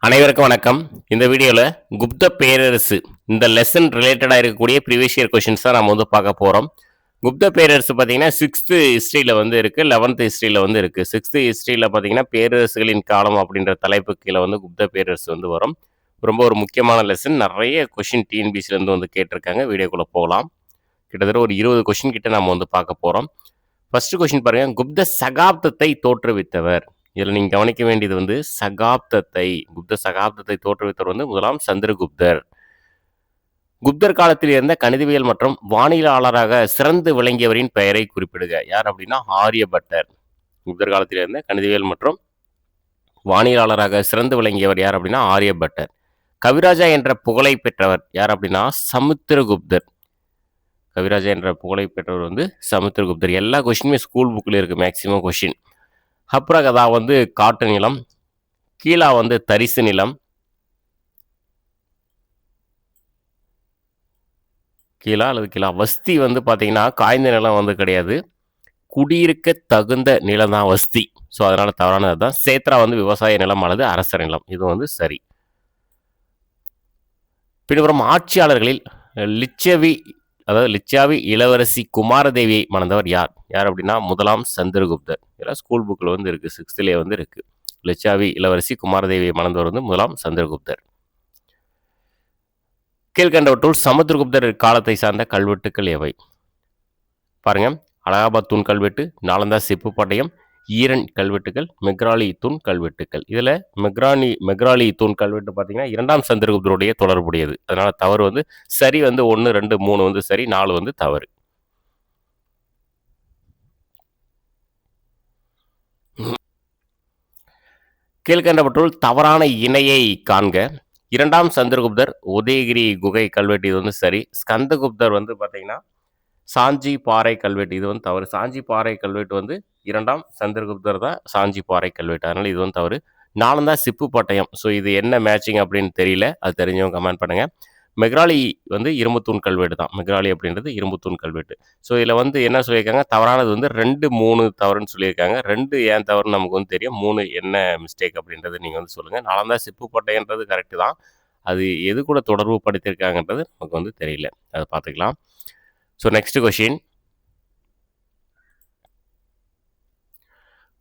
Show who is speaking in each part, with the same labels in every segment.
Speaker 1: அனைவருக்கும் வணக்கம். இந்த வீடியோல குப்த பேரரசு இந்த லெசன் ரிலேட்டடா இருக்கக்கூடிய ப்ரீவியஸ் இயர் கொஸ்டின்ஸ் தான் நம்ம பார்க்க போறோம். குப்த பேரரசு பார்த்தீங்கன்னா 6th ஹிஸ்டரியில இருக்கு, 11th ஹிஸ்டரியில இருக்கு. 6th ஹிஸ்டரியில பார்த்தீங்கன்னா பேரரசுகளின் காலம் அப்படின்ற தலைப்பு கீழே குப்த பேரரசு வரும். ரொம்ப ஒரு முக்கியமான லெசன். நிறைய கொஸ்டின் டிஎன்பிசில இருந்து கேட்டிருக்காங்க. வீடியோக்குள்ள போகலாம். கிட்டத்தட்ட ஒரு 20 கொஸ்டின் கிட்ட நம்ம பார்க்க போறோம். ஃபர்ஸ்ட் கொஸ்டின் பாருங்க, குப்த சகாப்தத்தை தோற்றுவித்தவர். இதில் நீங்கள் கவனிக்க வேண்டியது சகாப்தத்தை, குப்த சகாப்தத்தை தோற்றுவித்தவர் முதலாம் சந்திரகுப்தர். குப்தர் காலத்தில் இருந்த கணிதவியல் மற்றும் வானியலாளராக சிறந்து விளங்கியவரின் பெயரை குறிப்பிடுக. யார் அப்படின்னா ஆரியபட்டர். குப்தர் காலத்தில் இருந்த கணிதவியல் மற்றும் வானியலாளராக சிறந்து விளங்கியவர் யார் அப்படின்னா ஆரியபட்டர். கவிராஜா என்ற புகழை பெற்றவர் யார் அப்படின்னா சமுத்திரகுப்தர். கவிராஜா என்ற புகழை பெற்றவர் சமுத்திரகுப்தர். எல்லா கொஸ்டினுமே ஸ்கூல் புக்கில் இருக்கு மேக்சிமம் கொஸ்டின். ஹப்ரகதா காட்டு நிலம், கீழா தரிசு நிலம், கீழா அல்லது கீழா வஸ்தி பார்த்தீங்கன்னா காய்ந்த நிலம் கிடையாது, குடியிருக்க தகுந்த நிலம் தான் வஸ்தி. ஸோ அதனால தவறானது தான். சேத்ரா விவசாய நிலம் அல்லது அரச நிலம். இது சரி. பின்வரும் ஆட்சியாளர்களில் லிச்சாவி இளவரசி குமாரதேவியை மணந்தவர் யார்? யார் அப்படின்னா முதலாம் சந்திரகுப்தர். இதெல்லாம் ஸ்கூல் புக்கில் இருக்கு, 6th இருக்கு. லிச்சாவி இளவரசி குமாரதேவியை மணந்தவர் முதலாம் சந்திரகுப்தர். கீழ்கண்டவற்றுள் சமுத்திரகுப்தர் காலத்தை சார்ந்த கல்வெட்டுக்கள் எவை? பாருங்க, அலகாபாத் தூண் கல்வெட்டு, நாலந்தா செப்பு பட்டயம், ஈரன் கல்வெட்டுகள், மெக்ராலி தூண் கல்வெட்டுகள். இதுல மெக்ராலி தூண் கல்வெட்டு பார்த்தீங்கன்னா 2ஆம் சந்திரகுப்தருடைய தொடர்புடையது. அதனால தவறு சரி 1, 2, 3 சரி, 4 தவறு. கீழ்கண்டவற்றுள் தவறான இணையை காண்க. 2ஆம் சந்திரகுப்தர் உதயகிரி குகை கல்வெட்டு, இது சரி. ஸ்கந்தகுப்தர் பார்த்தீங்கன்னா சாஞ்சி பாறை கல்வெட்டு, இது தவறு. சாஞ்சி பாறை கல்வெட்டு 2ஆம் சந்திரகுப்தர் தான் சாஞ்சி பாறை கல்வெட்டு, அதனால இது தவறு. நாலந்தா சிப்பு பட்டயம். ஸோ இது என்ன மேட்சிங் அப்படின்னு தெரியல, அது தெரிஞ்சவங்க கமெண்ட் பண்ணுங்க. மெக்ராலி இரும்புத்தூண் கல்வெட்டு தான். மெக்ராலி அப்படின்றது இரும்புத்தூண் கல்வெட்டு. ஸோ இதில் என்ன சொல்லியிருக்காங்க, தவறானது 2, 3 தவறுன்னு சொல்லியிருக்காங்க. 2 ஏன் தவறுன்னு நமக்கு தெரியும். 3 என்ன மிஸ்டேக் அப்படின்றது நீங்கள் சொல்லுங்கள். நாலந்தா சிப்பு பட்டயன்றது கரெக்டு தான். அது எது கூட தொடர்பு படுத்தியிருக்காங்கன்றது நமக்கு தெரியல, அதை பார்த்துக்கலாம். ஸோ நெக்ஸ்ட் கொஸ்டின்,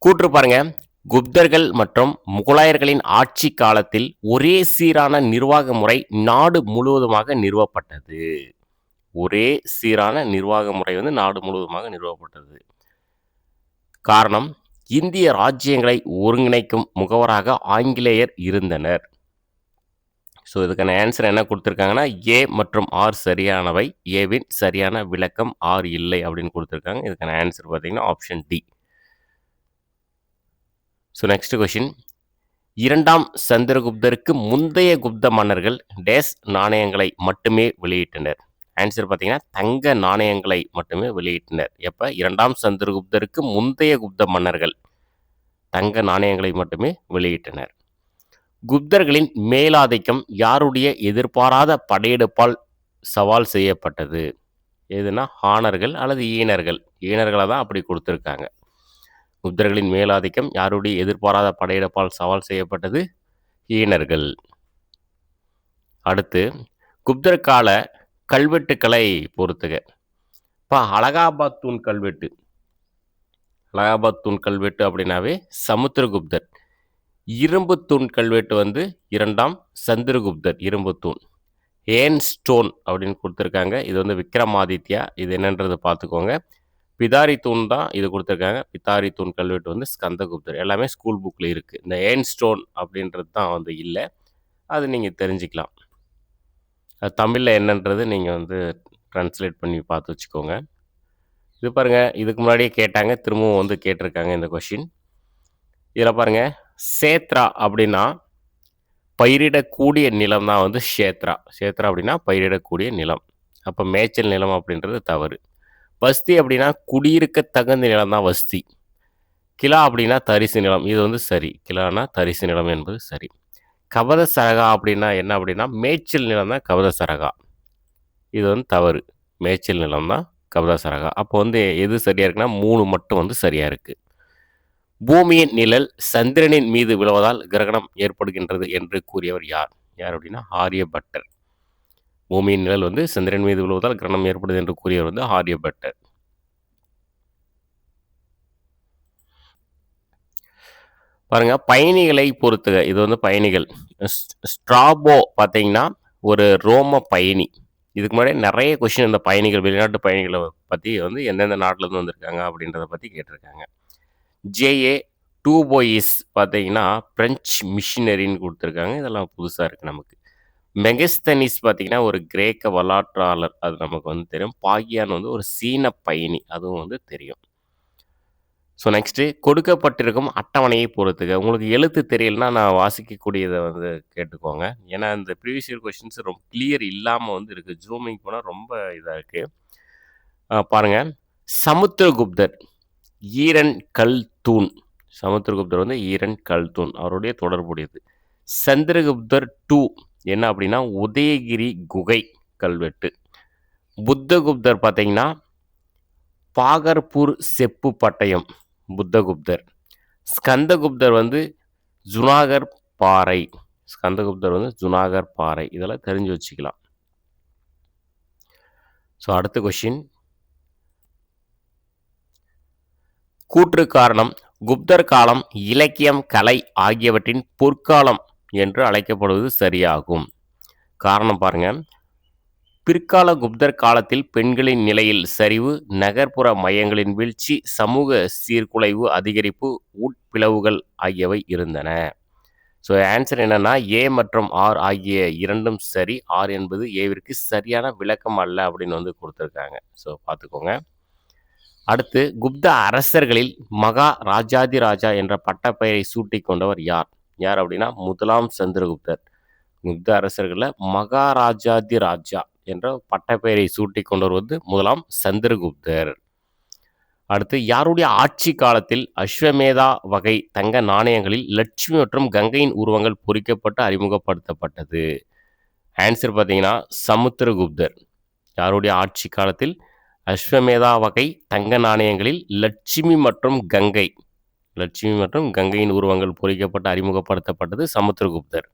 Speaker 1: கூற்று பாருங்க. குப்தர்கள் மற்றும் முகலாயர்களின் ஆட்சி காலத்தில் ஒரே சீரான நிர்வாக முறை நாடு முழுவதுமாக நிறுவப்பட்டது. ஒரே சீரான நிர்வாக முறை நாடு முழுவதுமாக நிறுவப்பட்டது. காரணம், இந்திய ராஜ்யங்களை ஒருங்கிணைக்கும் முகவராக ஆங்கிலேயர் இருந்தனர். ஸோ இதுக்கான ஆன்சர் என்ன கொடுத்துருக்காங்கன்னா, ஏ மற்றும் ஆர் சரியானவை, ஏவின் சரியான விளக்கம் ஆர் இல்லை அப்படின்னு கொடுத்துருக்காங்க. இதுக்கான ஆன்சர் பார்த்தீங்கன்னா option D. So next question, 2ஆம் சந்திரகுப்தருக்கு முந்தைய குப்த மன்னர்கள் டேஸ் நாணயங்களை மட்டுமே வெளியிட்டனர். ஆன்சர் பார்த்தீங்கன்னா தங்க நாணயங்களை மட்டுமே வெளியிட்டனர். எப்போ? 2ஆம் சந்திரகுப்தருக்கு முந்தைய குப்த மன்னர்கள் தங்க நாணயங்களை மட்டுமே வெளியிட்டனர். குப்தர்களின் மேலாதிக்கம் யாருடைய எதிர்பாராத படையெடுப்பால் சவால் செய்யப்பட்டது? எதுனா ஹானர்கள் அல்லது ஈனர்கள். ஈனர்களை தான் அப்படி கொடுத்துருக்காங்க. குப்தர்களின் மேலாதிக்கம் யாருடைய எதிர்பாராத படையெடுப்பால் சவால் செய்யப்பட்டது? ஈனர்கள். அடுத்து, குப்தர் கால கல்வெட்டுக்களை பொறுத்துக. இப்போ அலகாபாத் தூண் கல்வெட்டு, அலகாபாத் தூண் கல்வெட்டு அப்படின்னாவே சமுத்திரகுப்தர். இரும்பு தூண் கல்வெட்டு 2ஆம் சந்திரகுப்தர். இரும்பு தூண் ஏன் ஸ்டோன் அப்படின்னு கொடுத்துருக்காங்க. இது விக்ரமாதித்யா. இது என்னன்றது பார்த்துக்கோங்க. பிதாரி தூண் தான் இது கொடுத்துருக்காங்க. பிதாரி தூண் கல்வெட்டு ஸ்கந்தகுப்தர். எல்லாமே ஸ்கூல் புக்கில் இருக்குது. இந்த ஏன் ஸ்டோன் அப்படின்றது தான் இல்லை. அது நீங்கள் தெரிஞ்சுக்கலாம். அது தமிழில் என்னன்றது நீங்கள் ட்ரான்ஸ்லேட் பண்ணி பார்த்து வச்சுக்கோங்க. இது பாருங்கள், இதுக்கு முன்னாடியே கேட்டாங்க, திரும்பவும் கேட்டிருக்காங்க இந்த கொஷின். இதில் பாருங்கள், சேத்ரா அப்படின்னா பயிரிடக்கூடிய நிலம் தான் ஷேத்ரா. ஷேத்ரா அப்படின்னா பயிரிடக்கூடிய நிலம். அப்போ மேய்ச்சல் நிலம் அப்படின்றது தவறு. வஸ்தி அப்படின்னா குடியிருக்க தகுந்த நிலம் தான் வஸ்தி. கிலா அப்படின்னா தரிசு நிலம். இது சரி. கிலானா தரிசு நிலம் என்பது சரி. கபத சரகா அப்படின்னா என்ன அப்படின்னா மேய்ச்சல் நிலம் தான் கபத சரகா. இது தவறு. மேய்ச்சல் நிலம் தான் கபத சரகா. அப்போ எது சரியாக இருக்குன்னா 3 மட்டும் சரியாக இருக்குது. பூமியின் நிழல் சந்திரனின் மீது விழுவதால் கிரகணம் ஏற்படுகின்றது என்று கூறியவர் யார்? யார் அப்படின்னா ஆரியபட்டர். பூமியின் நிழல் வந்து சந்திரன் மீது விழுவதால் கிரகணம் ஏற்படுது என்று கூறியவர் வந்து ஆரியபட்டர். பாருங்க, பயணிகளை பொறுத்துக. இது வந்து பயணிகள். ஸ்ட்ராபோ பார்த்தீங்கன்னா ஒரு ரோம பயணி. இதுக்கு முன்னாடி நிறைய கொஸ்டின் இந்த பயணிகள், வெளிநாட்டு பயணிகளை பற்றி வந்து எந்தெந்த நாட்டிலேருந்து வந்திருக்காங்க அப்படின்றத பற்றி கேட்டிருக்காங்க. ஜேஏ டூபோயிஸ் பார்த்தீங்கன்னா பிரெஞ்சு மிஷினரின்னு கொடுத்துருக்காங்க. இதெல்லாம் புதுசாக இருக்குது நமக்கு. மெகஸ்தனிஸ் பார்த்தீங்கன்னா ஒரு கிரேக்க வரலாற்றாளர், அது நமக்கு வந்து தெரியும். பாகியான் வந்து ஒரு சீன பயணி, அதுவும் வந்து தெரியும். ஸோ நெக்ஸ்ட்டு கொடுக்கப்பட்டிருக்கும் அட்டவணையை பொறுத்துக. உங்களுக்கு எழுத்து தெரியலனா நான் வாசிக்கக்கூடியதை வந்து கேட்டுக்கோங்க. ஏன்னா இந்த ப்ரீவியஸ் இயர் கொஸ்டின்ஸ் ரொம்ப கிளியர் இல்லாமல் வந்து இருக்குது. ஜூமிங் போனால் ரொம்ப இதாக இருக்குது. பாருங்கள், சமுத்திரகுப்தர் ஈரன் கல் தூண். சமுத்திரகுப்தர் வந்து ஈரன் கல் தூண் அவருடைய தொடர்புடையது. சந்திரகுப்தர் 2 என்ன அப்படின்னா உதயகிரி குகை கல்வெட்டு. புத்தகுப்தர் பார்த்தீங்கன்னா பாகர்பூர் செப்பு பட்டயம் புத்தகுப்தர். ஸ்கந்தகுப்தர் வந்து ஜுனாகர் பாறை. ஸ்கந்தகுப்தர் வந்து ஜுனாகர் பாறை. இதெல்லாம் தெரிஞ்சு வச்சுக்கலாம். ஸோ அடுத்த கொஷின், கூற்று காரணம் குப்தர் காலம் இலக்கியம் கலை ஆகியவற்றின் பொற்காலம் என்று அழைக்கப்படுவது சரியாகும். காரணம் பாருங்க, பிற்கால குப்தர் காலத்தில் பெண்களின் நிலையில் சரிவு, நகர்ப்புற மையங்களின் வீழ்ச்சி, சமூக சீர்குலைவு அதிகரிப்பு, உட்பிளவுகள் ஆகியவை இருந்தன. ஸோ ஆன்சர் என்னன்னா ஏ மற்றும் ஆர் ஆகிய இரண்டும் சரி. ஆர் என்பது ஏவிற்கு சரியான விளக்கம் அல்ல அப்படின்னு வந்து கொடுத்துருக்காங்க. ஸோ பார்த்துக்கோங்க. அடுத்து, குப்த அரசர்களில் மகா ராஜாதி ராஜா என்ற பட்டப்பெயரை சூட்டி கொண்டவர் யார்? யார் அப்படின்னா முதலாம் சந்திரகுப்தர். குப்த அரசர்களில் மகாராஜாதி ராஜா என்ற பட்டப்பெயரை சூட்டி கொண்டவர் வந்து முதலாம் சந்திரகுப்தர். அடுத்து, யாருடைய ஆட்சி காலத்தில் அஸ்வமேதா வகை தங்க நாணயங்களில் லட்சுமி மற்றும் கங்கையின் உருவங்கள் பொறிக்கப்பட்டு அறிமுகப்படுத்தப்பட்டது? ஆன்சர் பார்த்தீங்கன்னா சமுத்திரகுப்தர். யாருடைய ஆட்சி காலத்தில் அஸ்வமேதா வகை தங்க நாணயங்களில் லட்சுமி மற்றும் கங்கையின் உருவங்கள் பொறிக்கப்பட்டு அறிமுகப்படுத்தப்பட்டது சமுத்திரகுப்தர்.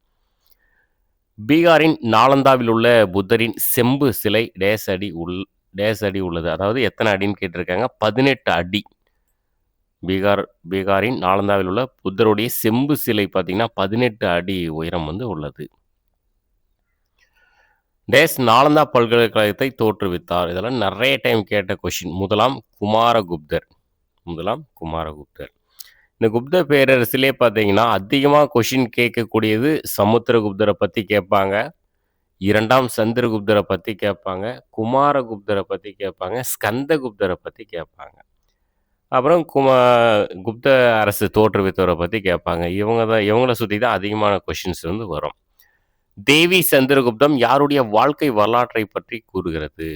Speaker 1: பீகாரின் நாலந்தாவில் உள்ள புத்தரின் செம்பு சிலை டேஸ் அடி உள்ளது. அதாவது எத்தனை அடின்னு கேட்டிருக்காங்க. 18 அடி. பீகாரின் நாலந்தாவில் உள்ள புத்தருடைய செம்பு சிலை பார்த்தீங்கன்னா 18 அடி உயரம் வந்து உள்ளது. டேஸ் நாலந்தா பல்கலைக்கழகத்தை தோற்றுவித்தார். இதெல்லாம் நிறைய டைம் கேட்ட கொஷின். முதலாம் குமாரகுப்தர். இந்த குப்த பேரரசிலே பார்த்தீங்கன்னா அதிகமாக கொஷின் கேட்கக்கூடியது சமுத்திரகுப்தரை பற்றி கேட்பாங்க, இரண்டாம் சந்திரகுப்தரை பற்றி கேட்பாங்க, குமாரகுப்தரை பற்றி கேட்பாங்க, ஸ்கந்தகுப்தரை பற்றி கேட்பாங்க, அப்புறம் குப்த அரசு தோற்றுவித்தவரை பற்றி கேட்பாங்க. இவங்கள சுற்றி தான் அதிகமான கொஷின்ஸ் வந்து வரும். தேவி சந்திரகுப்தம் யாருடைய வாழ்க்கை வரலாற்றை பற்றி கூறுகிறது?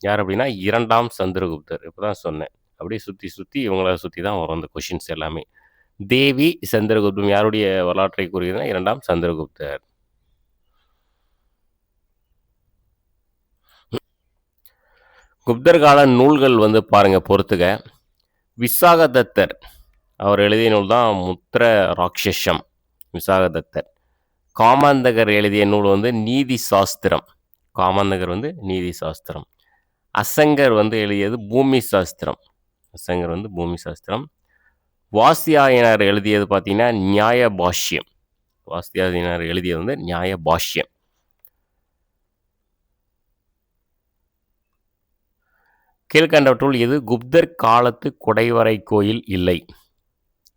Speaker 1: யார் அப்படின்னா இரண்டாம் சந்திரகுப்தர். இப்போ தான் சொன்னேன். அப்படியே சுற்றி இவங்கள சுற்றி தான் வரும் அந்த கொஷின்ஸ் எல்லாமே. தேவி சந்திரகுப்தம் யாருடைய வரலாற்றை கூறுகிறதுனா இரண்டாம் சந்திரகுப்தர். குப்தர் கால நூல்கள் வந்து பாருங்க, பொறுத்துக. விசாகதத்தர் அவர் எழுதிய நூல் தான் முத்திர ராட்சசம். விசாகதத்தர். காமந்தகர் எழுதிய நூல் வந்து நீதி சாஸ்திரம். அசங்கர் வந்து எழுதியது பூமி சாஸ்திரம். வாசியாயனர் எழுதியது பார்த்தீங்கன்னா நியாய பாஷ்யம். கீழ்கண்டவற்றுள் இது குப்தர் காலத்து குடைவரை கோயில் இல்லை?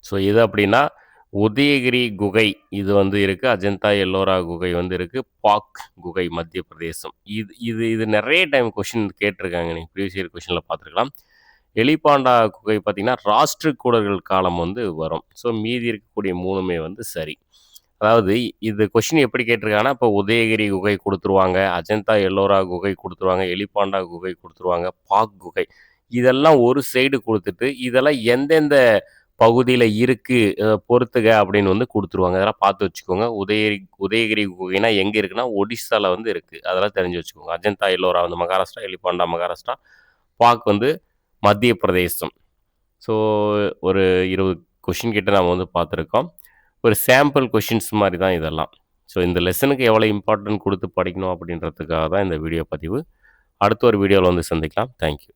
Speaker 1: ஸோ இது அப்படின்னா உதயகிரி குகை இது வந்து இருக்குது. அஜந்தா எல்லோரா குகை வந்து இருக்குது. பாக் குகை மத்திய பிரதேசம். இது நிறைய டைம் கொஷின் கேட்டிருக்காங்க. நீங்கள் ப்ரீவியஸ் இயர் கொஷினில் பார்த்துருக்கலாம். எலிபாண்டா குகை பார்த்திங்கன்னா ராஷ்டிரகூடர்கள் காலம் வந்து வரும். ஸோ மீதி இருக்கக்கூடிய மூணுமே வந்து சரி. அதாவது இது கொஷின் எப்படி கேட்டிருக்காங்கன்னா, இப்போ உதயகிரி குகை கொடுத்துருவாங்க, அஜந்தா எல்லோரா குகை கொடுத்துருவாங்க, எலிபாண்டா குகை கொடுத்துருவாங்க, பாக் குகை இதெல்லாம் ஒரு சைடு கொடுத்துட்டு இதெல்லாம் எந்தெந்த பகுதியில் இருக்குது பொறுத்துக அப்படின்னு வந்து கொடுத்துருவாங்க. அதெல்லாம் பார்த்து வச்சுக்கோங்க. உதயகிரி குகைனா எங்கே இருக்குன்னா ஒடிசாவில் வந்து இருக்குது. அதெல்லாம் தெரிஞ்சு வச்சுக்கோங்க. அஜந்தா எல்லோரா வந்து மகாராஷ்டிரா, எலிபாண்டா மகாராஷ்டிரா, பாக் வந்து மத்திய பிரதேசம். ஸோ ஒரு 20 கொஷின் கிட்ட நம்ம வந்து பார்த்துருக்கோம். ஒரு சாம்பிள் கொஷின்ஸ் மாதிரி தான் இதெல்லாம். ஸோ இந்த லெசனுக்கு எவ்வளோ இம்பார்ட்டன்ட் கொடுத்து படிக்கணும் அப்படின்றதுக்காக தான் இந்த வீடியோ பதிவு. அடுத்த ஒரு வீடியோவில் வந்து சந்திக்கலாம். தேங்க்யூ.